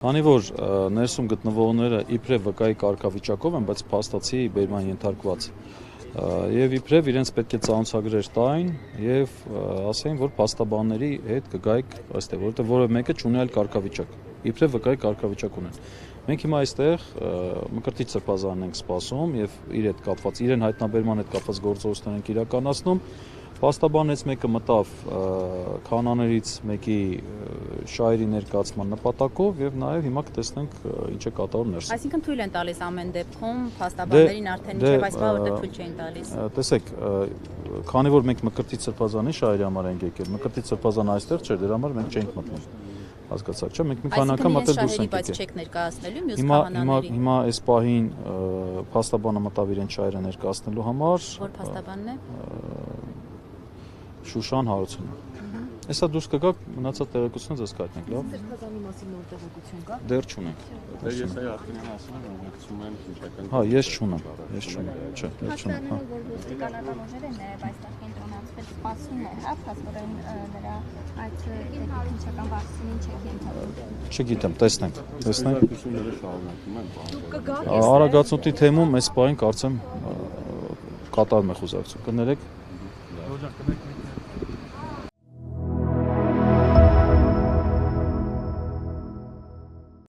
Քանի որ ներսում գտնվողները իբրև վկայի կարգավիճակով են, բայց փաստացի բերման ենթարկված եւ իբրև իրենց պետք է ծանոթագրեր տային եւ ասեին, որ փաստաբանների հետ կգայք այստեղ, որովհետեւ որևէ մեկը չունի այլ կարգավիճակ, իբրև վկայի կարգավիճակ ունեն։ Մենք հիմա այստեղ Մկրտիչ սրբազանն ենք սպասում եւ իր հետ կապված, իրեն հայտնաբերման հետ կապված գործողություններ ենք իրականացնում։ Փաստաբաններից մեկը մտավ քահանաներից մեկի շահերի ներկայացման նպատակով եւ նաեւ հիմա կտեսնենք ինչ է կատարում ներսում։ Այսինքն թույլ են տալիս ամեն դեպքում փաստաբաններին արդեն ինչեւ այս բանը թույլ չէին տալիս։ Տեսեք, քանի որ մենք Մկրտիչ սրբազանի շահերի համար ենք եկել, Մկրտիչ սրբազանը այստեղ չէր, դրա համար մենք չենք մտնում։ Հասկացաք, չէ՞, մենք մի քանի անգամ մտել դուրս ենք եկել։ Բայց չեք ներկայացնելու մյուս քահանաների։ Հիմա այս պահին փաստաբանը մտավ իրեն շահերը ներկայացնելու համար։ Որ փաստաբանն է։ Շուշան Հարությունը։ Հեսա դուրս կգա մնացած տեղեկությունները ձեզ կհայտնենք, լավ։ Սրբազանի մասին նոր տեղեկություն կա։ Դեռ չունենք։ Ես այ արդեն ասում եմ, մեկցում եմ քննչական։ Հա, ես չունեմ, չէ, ես չունեմ, հա։ Որ ոստիկանական ուժերը նաև այստեղ կենտրոնացվել սպասում է, հա, փաստորեն նրա այդ քննչական վարձին չեք ենթադրում։ Չգիտեմ, տեսնենք։ Զարգացումները շարունակում են։ Արագացնոտի թեմում այս պահին կարծեմ կատարում է խոզարություն։ Կներեք։